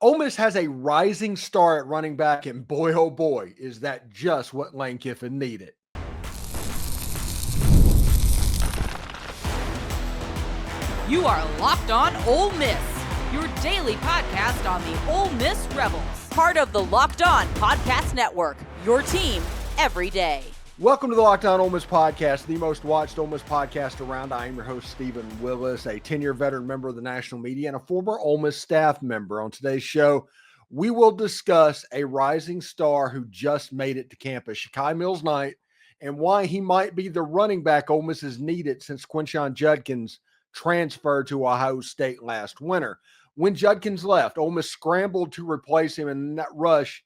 Ole Miss has a rising star at running back, and boy, oh boy, is that just what Lane Kiffin needed. You are Locked On Ole Miss, your daily podcast on the Ole Miss Rebels. Part of the Locked On Podcast Network, your team every day. Welcome to the Locked On Ole Miss podcast, the most watched Ole Miss podcast around. I am your host, Steven Willis, a 10-year veteran member of the national media and a former Ole Miss staff member. On today's show, we will discuss a rising star who just made it to campus, Shekai Mills Knight, and why he might be the running back Ole Miss has needed since Quinshon Judkins transferred to Ohio State last winter. When Judkins left, Ole Miss scrambled to replace him, and in that rush,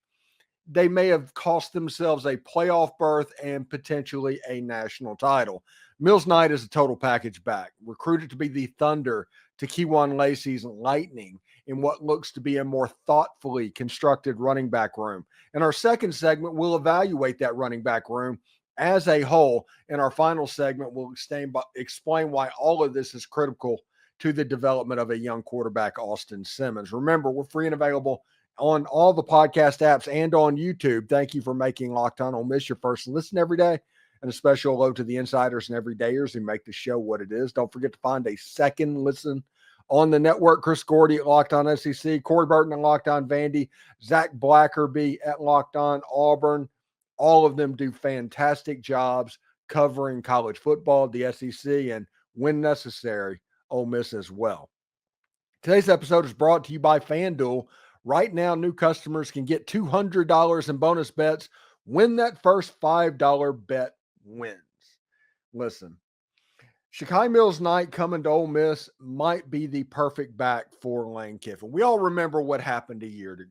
they may have cost themselves a playoff berth and potentially a national title. Mills Knight is a total package back, recruited to be the Thunder to Kewan Lacey's Lightning in what looks to be a more thoughtfully constructed running back room. In our second segment, we'll evaluate that running back room as a whole. In our final segment, we'll explain why all of this is critical to the development of a young quarterback, Austin Simmons. Remember, we're free and available on all the podcast apps and on YouTube. Thank you for making Locked On Ole Miss your first listen every day. And a special hello to the insiders and everydayers who make the show what it is. Don't forget to find a second listen on the network. Chris Gordy at Locked On SEC, Corey Burton at Locked On Vandy, Zach Blackerby at Locked On Auburn. All of them do fantastic jobs covering college football, the SEC, and when necessary, Ole Miss as well. Today's episode is brought to you by FanDuel. Right now, new customers can get $200 in bonus bets when that first $5 bet wins. Listen, Shekai Mills Knight coming to Ole Miss might be the perfect back for Lane Kiffin. We all remember what happened a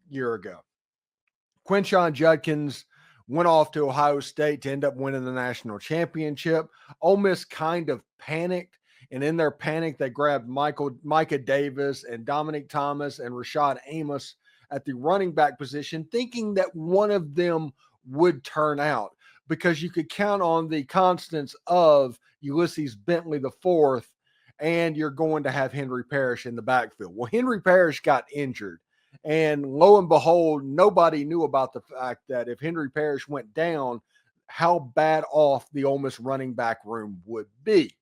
year ago. Quinshon Judkins went off to Ohio State to end up winning the national championship. Ole Miss kind of panicked, and in their panic, they grabbed Micah Davis and Dominic Thomas and Rashad Amos at the running back position, thinking that one of them would turn out because you could count on the constants of Ulysses Bentley IV, and you're going to have Henry Parrish in the backfield. Well, Henry Parrish got injured, and lo and behold, nobody knew about the fact that if Henry Parrish went down, how bad off the Ole Miss running back room would be.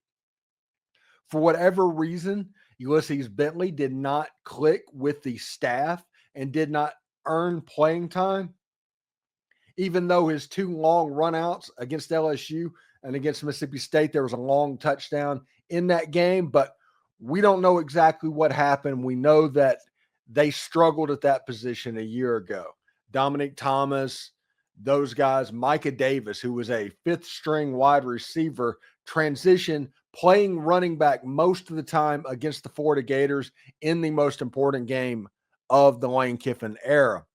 For whatever reason, Ulysses Bentley did not click with the staff and did not earn playing time, even though his two long runouts against LSU and against Mississippi State, there was a long touchdown in that game, but we don't know exactly what happened. We know that they struggled at that position a year ago. Dominic Thomas, those guys, Micah Davis, who was a fifth-string wide receiver, transitioned playing running back most of the time against the Florida Gators in the most important game of the Lane Kiffin era.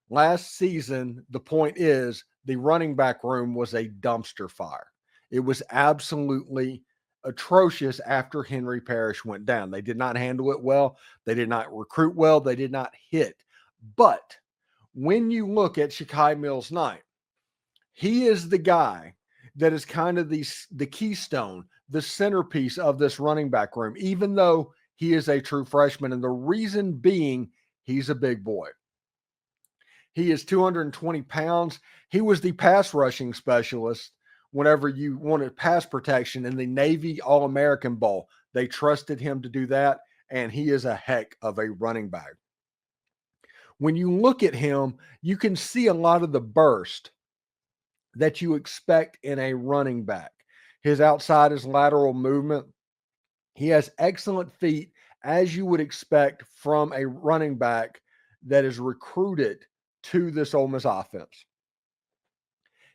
Last season, the point is the running back room was a dumpster fire. It was absolutely atrocious after Henry Parrish went down. They did not handle it well. They did not recruit well. They did not hit. But when you look at Shekai Mills Knight, he is the guy that is kind of the keystone, the centerpiece of this running back room, even though he is a true freshman. And the reason being, he's a big boy. He is 220 pounds. He was the pass rushing specialist whenever you wanted pass protection in the Navy All-American Bowl. They trusted him to do that, and he is a heck of a running back. When you look at him, you can see a lot of the burst that you expect in a running back. His outside is lateral movement. He has excellent feet, as you would expect from a running back that is recruited to this Ole Miss offense.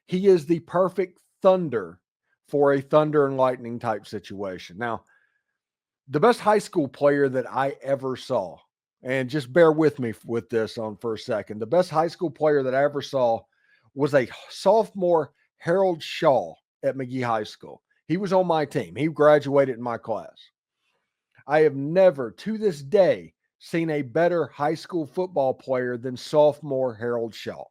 He is the perfect thunder for a thunder and lightning type situation. Now, the best high school player that I ever saw, and just bear with me with this for a second, the best high school player that I ever saw was a sophomore, Harold Shaw at McGee High School. He was on my team. He graduated in my class. I have never, to this day, seen a better high school football player than sophomore Harold Shaw.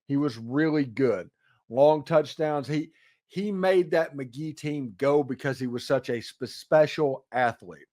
He was really good. Long touchdowns. He made that McGee team go because he was such a special athlete.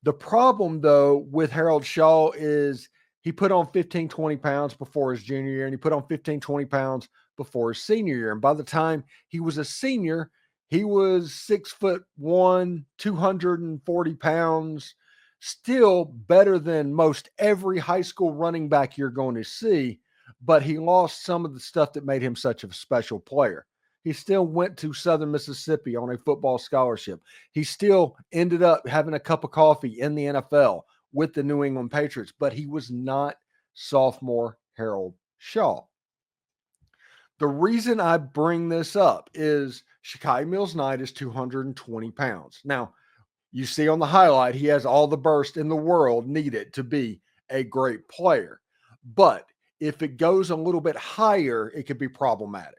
The problem, though, with Harold Shaw is he put on 15, 20 pounds before his junior year, and he put on 15, 20 pounds before his senior year. And by the time he was a senior, he was 6'1", 240 pounds, still better than most every high school running back you're going to see, but he lost some of the stuff that made him such a special player. He still went to Southern Mississippi on a football scholarship. He still ended up having a cup of coffee in the NFL with the New England Patriots, but he was not sophomore Harold Shaw. The reason I bring this up is Shekai Mills Knight is 220 pounds. Now, you see on the highlight, he has all the burst in the world needed to be a great player. But if it goes a little bit higher, it could be problematic.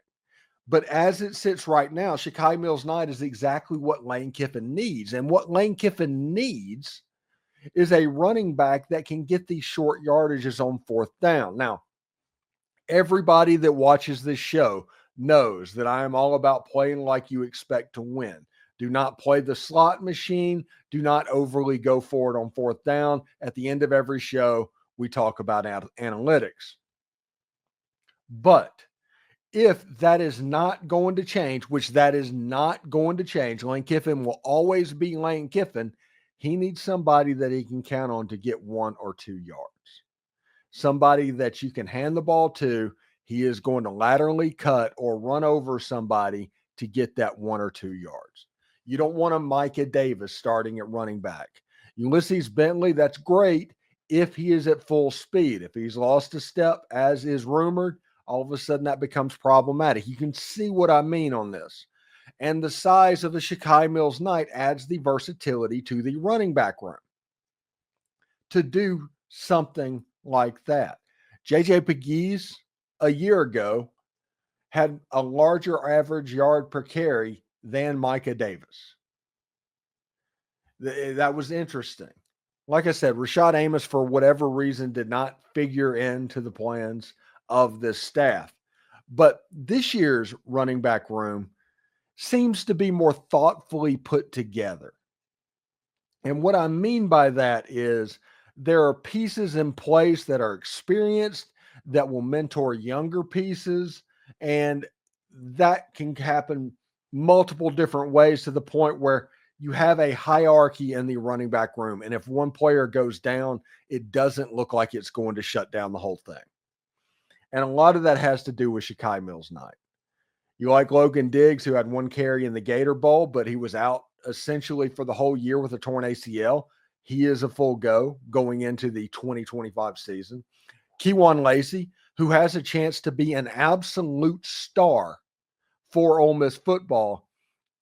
But as it sits right now, Shekai Mills Knight is exactly what Lane Kiffin needs. And what Lane Kiffin needs is a running back that can get these short yardages on fourth down. Now, everybody that watches this show knows that I am all about playing like you expect to win. Do not play the slot machine. Do not overly go for it on fourth down. At the end of every show, we talk about analytics. But if that is not going to change, which that is not going to change, Lane Kiffin will always be Lane Kiffin. He needs somebody that he can count on to get 1 or 2 yards. Somebody that you can hand the ball to. He is going to laterally cut or run over somebody to get that 1 or 2 yards. You don't want a Micah Davis starting at running back. Ulysses Bentley, that's great if he is at full speed. If he's lost a step, as is rumored, all of a sudden that becomes problematic. You can see what I mean on this. And the size of the Shekai Mills Knight adds the versatility to the running back room to do something like that. J.J. Pegues a year ago had a larger average yard per carry than Micah Davis. That was interesting. Like I said, Rashad Amos, for whatever reason, did not figure into the plans of this staff. But this year's running back room seems to be more thoughtfully put together. And what I mean by that is there are pieces in place that are experienced that will mentor younger pieces, and that can happen multiple different ways to the point where you have a hierarchy in the running back room. And if one player goes down, it doesn't look like it's going to shut down the whole thing. And a lot of that has to do with Shekai Mills Knight. You like Logan Diggs, who had 1 carry in the Gator Bowl, but he was out essentially for the whole year with a torn ACL. He is a full go going into the 2025 season. Kewan Lacey, who has a chance to be an absolute star for Ole Miss football,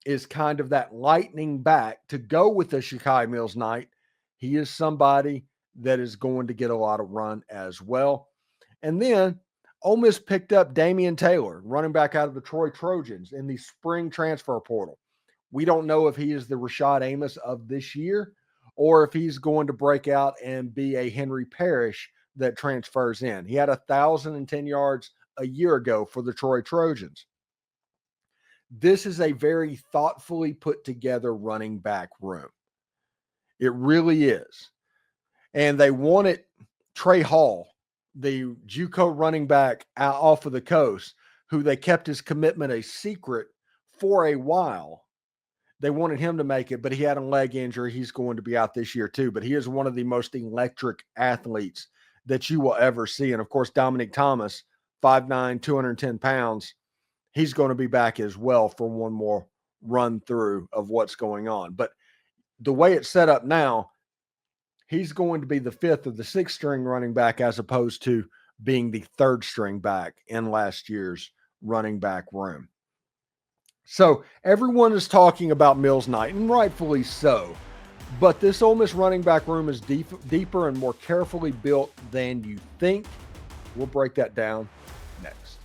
is kind of that lightning back to go with the Shekai Mills Knight. He is somebody that is going to get a lot of run as well. And then Ole Miss picked up Damien Taylor, running back out of the Troy Trojans in the spring transfer portal. We don't know if he is the Rashad Amos of this year or if he's going to break out and be a Henry Parrish that transfers in. He had 1,010 yards a year ago for the Troy Trojans. This is a very thoughtfully put together running back room. It really is. And they wanted Trey Hall, the JUCO running back out off of the coast, who they kept his commitment a secret for a while. They wanted him to make it, but he had a leg injury. He's going to be out this year too, but he is one of the most electric athletes that you will ever see. And of course, Dominic Thomas, 5'9", 210 pounds, he's going to be back as well for one more run through of what's going on. But the way it's set up now, he's going to be the 5th or the 6th string running back as opposed to being the 3rd string back in last year's running back room. So everyone is talking about Mills Knight, and rightfully so. But this Ole Miss running back room is deeper and more carefully built than you think. We'll break that down next.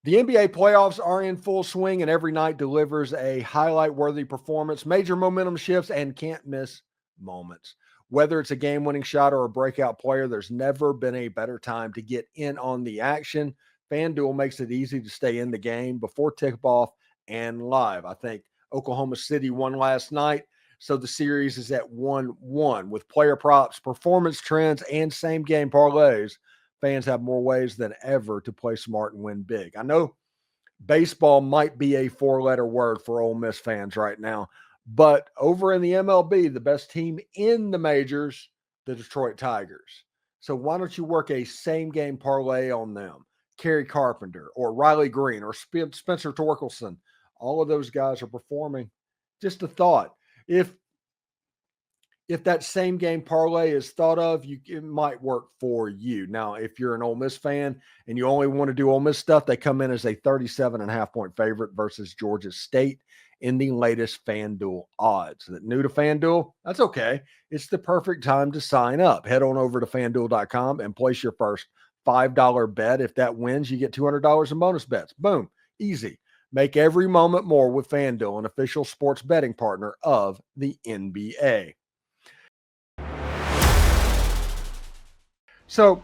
The NBA playoffs are in full swing, and every night delivers a highlight-worthy performance, major momentum shifts, and can't-miss moments. Whether it's a game-winning shot or a breakout player, there's never been a better time to get in on the action. FanDuel makes it easy to stay in the game before tip-off and live. I think Oklahoma City won last night. So the series is at 1-1 with player props, performance trends, and same game parlays. Fans have more ways than ever to play smart and win big. I know baseball might be a 4-letter word for Ole Miss fans right now, but over in the MLB, the best team in the majors, the Detroit Tigers. So why don't you work a same game parlay on them? Kerry Carpenter or Riley Green or Spencer Torkelson. All of those guys are performing. Just a thought. If that same game parlay is thought of, it might work for you. Now, if you're an Ole Miss fan and you only want to do Ole Miss stuff, they come in as a 37.5-point favorite versus Georgia State in the latest FanDuel odds. That new to FanDuel? That's okay. It's the perfect time to sign up. Head on over to FanDuel.com and place your first $5 bet. If that wins, you get $200 in bonus bets. Boom. Easy. Make every moment more with FanDuel, an official sports betting partner of the NBA. So,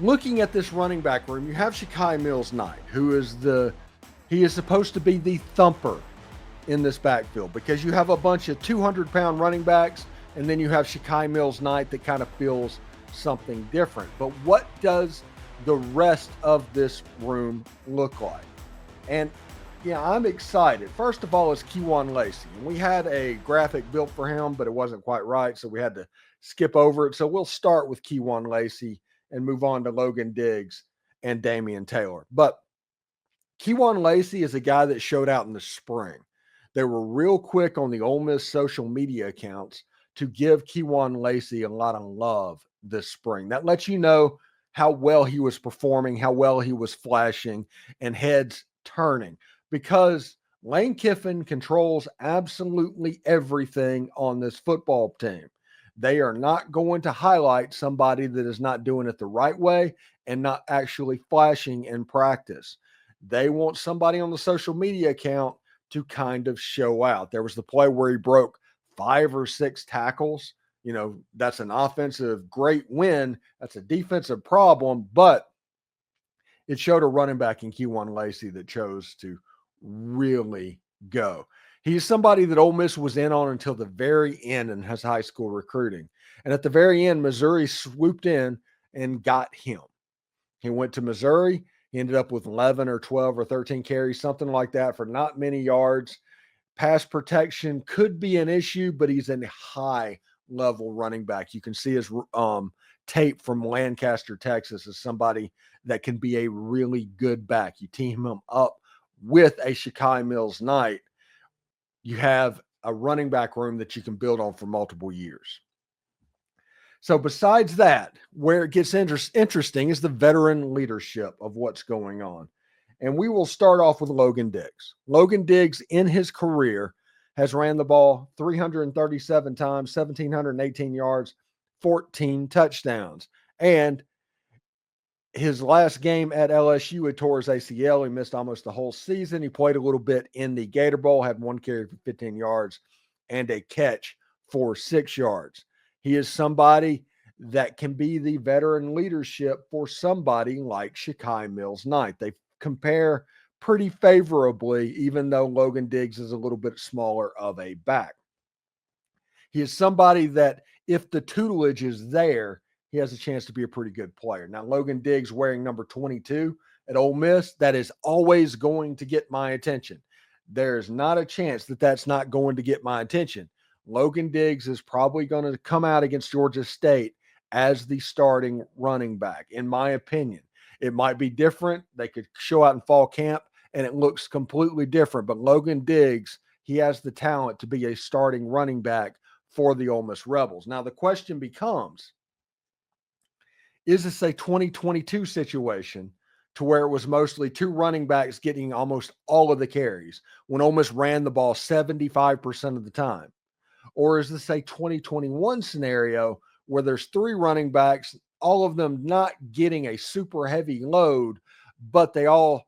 looking at this running back room, you have Shekai Mills Knight, who is he is supposed to be the thumper in this backfield because you have a bunch of 200-pound running backs, and then you have Shekai Mills Knight that kind of feels something different. But what does the rest of this room look like? And yeah, I'm excited. First of all, is Kewan Lacey. And we had a graphic built for him, but it wasn't quite right, so we had to skip over it. So we'll start with Kewan Lacey and move on to Logan Diggs and Damien Taylor. But Kewan Lacey is a guy that showed out in the spring. They were real quick on the Ole Miss social media accounts to give Kewan Lacey a lot of love this spring. That lets you know how well he was performing, how well he was flashing, and heads turning, because Lane Kiffin controls absolutely everything on this football team. They are not going to highlight somebody that is not doing it the right way and not actually flashing in practice. They want somebody on the social media account to kind of show out. There was the play where he broke 5 or 6 tackles. You know, that's an offensive great win. That's a defensive problem, but it showed a running back in Kewan Lacey that chose to really go. He's somebody that Ole Miss was in on until the very end in his high school recruiting. And at the very end, Missouri swooped in and got him. He went to Missouri. He ended up with 11 or 12 or 13 carries, something like that, for not many yards. Pass protection could be an issue, but he's a high-level running back. You can see his tape from Lancaster, Texas, as somebody that can be a really good back. You team him up with a Shekai Mills Knight, you have a running back room that you can build on for multiple years. So besides that, where it gets interesting is the veteran leadership of what's going on. And we will start off with Logan Diggs. Logan Diggs in his career has ran the ball 337 times, 1,718 yards, 14 touchdowns. And his last game at LSU, he tore his ACL. He missed almost the whole season. He played a little bit in the Gator Bowl, had 1 carry for 15 yards and a catch for 6 yards. He is somebody that can be the veteran leadership for somebody like Shekai Mills Knight. They compare pretty favorably, even though Logan Diggs is a little bit smaller of a back. He is somebody that if the tutelage is there, he has a chance to be a pretty good player. Now, Logan Diggs wearing number 22 at Ole Miss, that is always going to get my attention. There's not a chance that that's not going to get my attention. Logan Diggs is probably going to come out against Georgia State as the starting running back, in my opinion. It might be different. They could show out in fall camp, and it looks completely different. But Logan Diggs, he has the talent to be a starting running back for the Ole Miss Rebels. Now, the question becomes, is this a 2022 situation to where it was mostly 2 running backs getting almost all of the carries when Ole Miss ran the ball 75% of the time? Or is this a 2021 scenario where there's 3 running backs, all of them not getting a super heavy load, but they all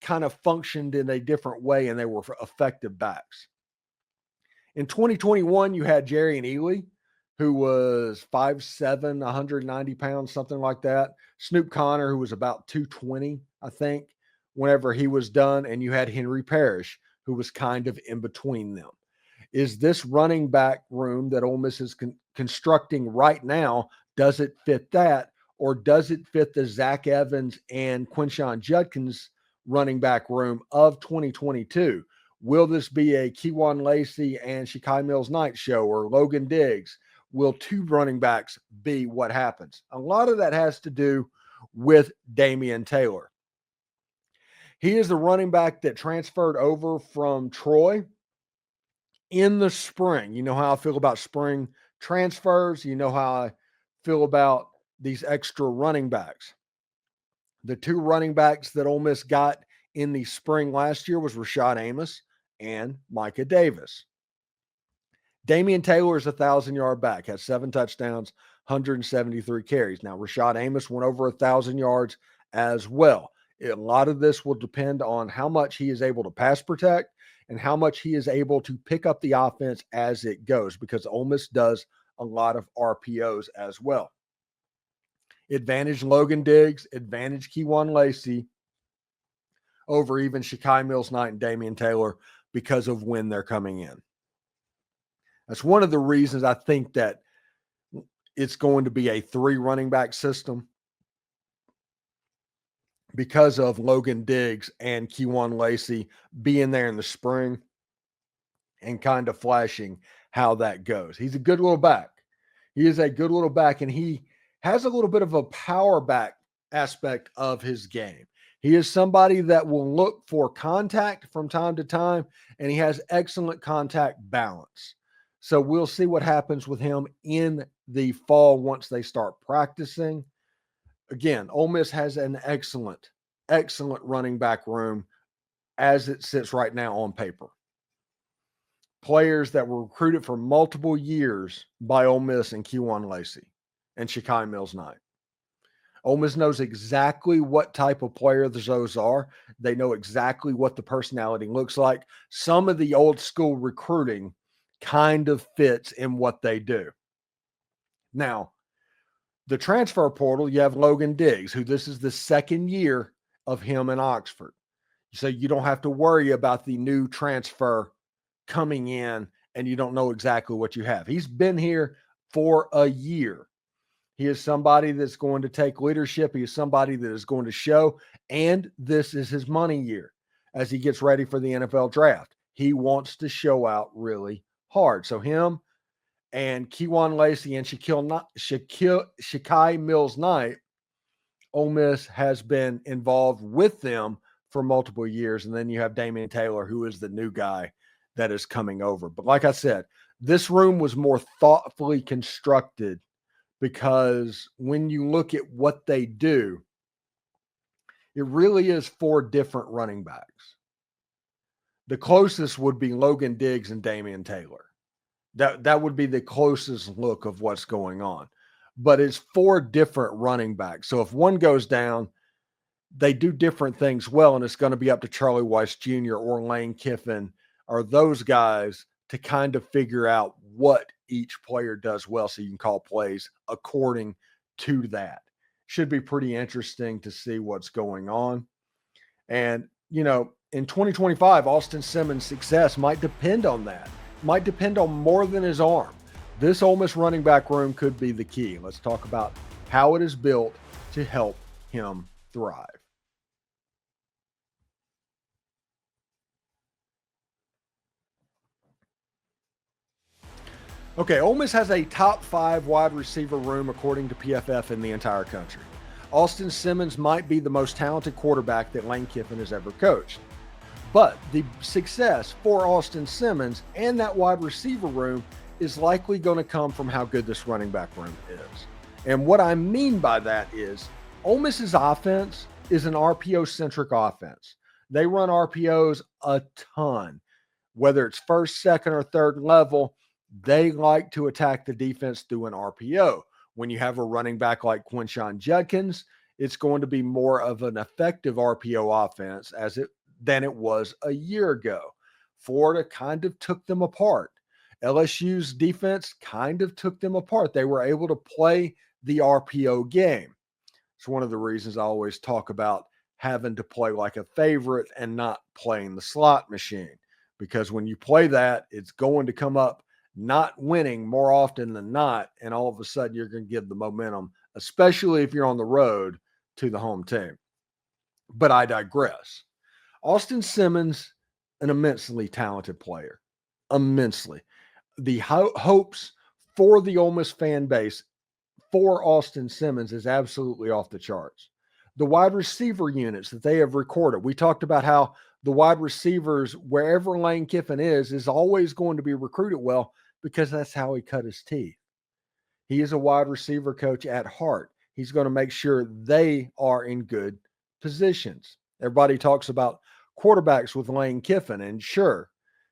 kind of functioned in a different way and they were effective backs? In 2021, you had Jerry and Ely, who was 5'7", 190 pounds, something like that. Snoop Connor, who was about 220, I think, whenever he was done. And you had Henry Parrish, who was kind of in between them. Is this running back room that Ole Miss is constructing right now, does it fit that? Or does it fit the Zach Evans and Quinshon Judkins running back room of 2022? Will this be a Kewan Lacey and Shekai Mills Knight show, or Logan Diggs? Will two running backs be what happens? A lot of that has to do with Damien Taylor. He is the running back that transferred over from Troy in the spring. You know how I feel about spring transfers. You know how I feel about these extra running backs. The two running backs that Ole Miss got in the spring last year was Rashad Amos and Micah Davis. Damien Taylor is a 1,000-yard back, has 7 touchdowns, 173 carries. Now, Rashad Amos went over 1,000 yards as well. A lot of this will depend on how much he is able to pass protect and how much he is able to pick up the offense as it goes, because Ole Miss does a lot of RPOs as well. Advantage Logan Diggs, advantage Kewan Lacey over even Shekai Mills Knight and Damien Taylor because of when they're coming in. That's one of the reasons I think that it's going to be a 3 running back system, because of Logan Diggs and Kewan Lacey being there in the spring and kind of flashing how that goes. He's a good little back. He is a good little back, and he has a little bit of a power back aspect of his game. He is somebody that will look for contact from time to time, and he has excellent contact balance. So we'll see what happens with him in the fall once they start practicing. Again, Ole Miss has an excellent running back room as it sits right now on paper. Players that were recruited for multiple years by Ole Miss and Kewan Lacey and Shekai Mills Knight. Ole Miss knows exactly what type of player those are. They know exactly what the personality looks like. Some of the old school recruiting kind of fits in what they do. Now, the transfer portal, you have Logan Diggs, who this is the second year of him in Oxford. So you don't have to worry about the new transfer coming in and you don't know exactly what you have. He's been here for a year. He is somebody that's going to take leadership. He is somebody that is going to show, and this is his money year as he gets ready for the NFL draft. He wants to show out really hard. So him and Kewan Lacey and Shekai Mills Knight, Ole Miss has been involved with them for multiple years. And then you have Damien Taylor, who is the new guy that is coming over. But like I said, this room was more thoughtfully constructed, because when you look at what they do, it really is 4 different running backs. The closest would be Logan Diggs and Damien Taylor. That would be the closest look of what's going on. But it's 4 different running backs. So if one goes down, they do different things well, and it's going to be up to Charlie Weiss Jr. or Lane Kiffin or those guys to kind of figure out what each player does well, so you can call plays according to that. Should be pretty interesting to see what's going on. And, you know, in 2025, Austin Simmons' success might depend on that. Might depend on more than his arm. This Ole Miss running back room could be the key. Let's talk about how it is built to help him thrive. Okay, Ole Miss has a top 5 wide receiver room according to PFF in the entire country. Austin Simmons might be the most talented quarterback that Lane Kiffin has ever coached. But the success for Austin Simmons and that wide receiver room is likely going to come from how good this running back room is. And what I mean by that is Ole Miss's offense is an RPO-centric offense. They run RPOs a ton. Whether it's first, second, or third level, they like to attack the defense through an RPO. When you have a running back like Quinshon Judkins, it's going to be more of an effective RPO offense than it was a year ago. Florida kind of took them apart. LSU's defense kind of took them apart. They were able to play the RPO game. It's one of the reasons I always talk about having to play like a favorite and not playing the slot machine. because when you play that, it's going to come up not winning more often than not, and all of a sudden you're going to give the momentum, especially if you're on the road, to the home team. But I digress. Austin Simmons, an immensely talented player, immensely. The hopes for the Ole Miss fan base for Austin Simmons is absolutely off the charts. The wide receiver units that they have recorded, we talked about how the wide receivers, wherever Lane Kiffin is always going to be recruited well because that's how he cut his teeth. He is a wide receiver coach at heart. He's going to make sure they are in good positions. Everybody talks about quarterbacks with Lane Kiffin, and sure,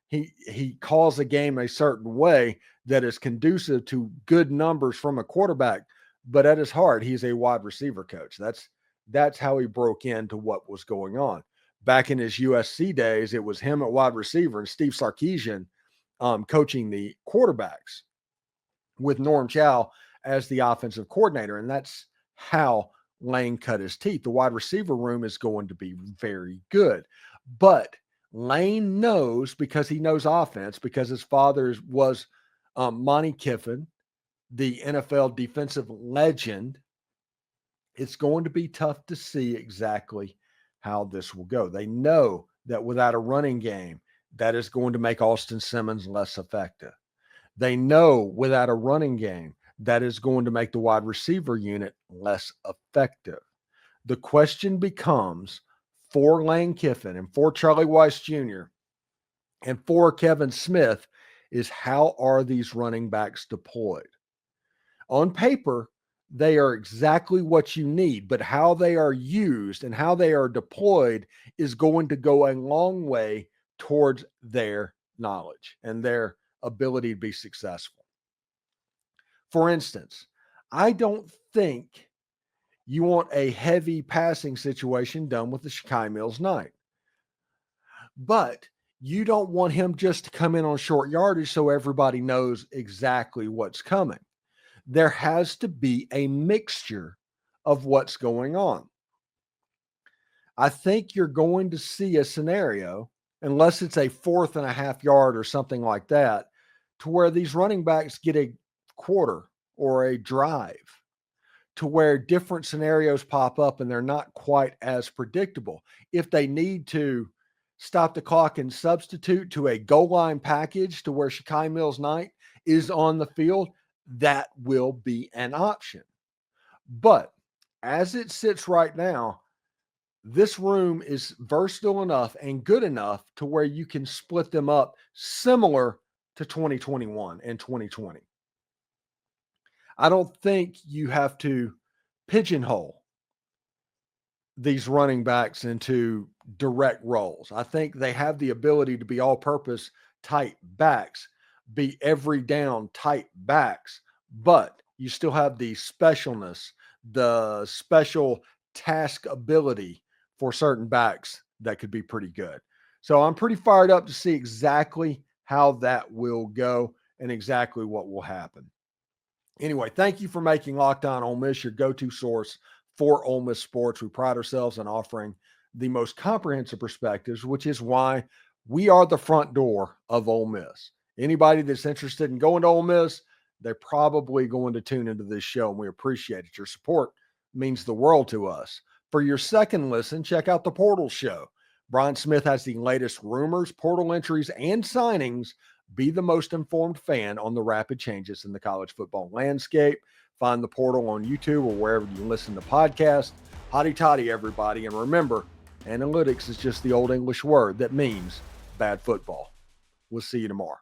he calls a game a certain way that is conducive to good numbers from a quarterback, but at his heart, he's a wide receiver coach. That's how he broke into what was going on. Back in his USC days, it was him at wide receiver and Steve Sarkisian coaching the quarterbacks with Norm Chow as the offensive coordinator. And that's how Lane cut his teeth. The wide receiver room is going to be very good. But Lane knows, because he knows offense, because his father was Monty Kiffin, the NFL defensive legend, it's going to be tough to see exactly how this will go. They know that without a running game, that is going to make Austin Simmons less effective. They know without a running game, that is going to make the wide receiver unit less effective. The question becomes, for Lane Kiffin and for Charlie Weiss Jr. and for Kevin Smith, is how are these running backs deployed? On paper, they are exactly what you need, but how they are used and how they are deployed is going to go a long way towards their knowledge and their ability to be successful. For instance, I don't think you want a heavy passing situation done with the Shekai Mills Knight, but you don't want him just to come in on short yardage so everybody knows exactly what's coming. There has to be a mixture of what's going on. I think you're going to see a scenario, unless it's a 4.5 yard or something like that, to where these running backs get a quarter or a drive, to where different scenarios pop up and they're not quite as predictable. If they need to stop the clock and substitute to a goal line package to where Shekai Mills Knight is on the field, that will be an option. But as it sits right now, this room is versatile enough and good enough to where you can split them up similar to 2021 and 2020. I don't think you have to pigeonhole these running backs into direct roles. I think they have the ability to be all-purpose type backs, be every down type backs, but you still have the specialness, the special task ability for certain backs that could be pretty good. So I'm pretty fired up to see exactly how that will go and exactly what will happen. Anyway, thank you for making Locked On Ole Miss your go-to source for Ole Miss sports. We pride ourselves on offering the most comprehensive perspectives, which is why we are the front door of Ole Miss. Anybody that's interested in going to Ole Miss, they're probably going to tune into this show, and we appreciate it. Your support means the world to us. For your second listen, check out The Portal Show. Brian Smith has the latest rumors, portal entries, and signings. Be the most informed fan on the rapid changes in the college football landscape. Find The Portal on YouTube or wherever you listen to podcasts. Hotty toddy, everybody. And remember, analytics is just the old English word that means bad football. We'll see you tomorrow.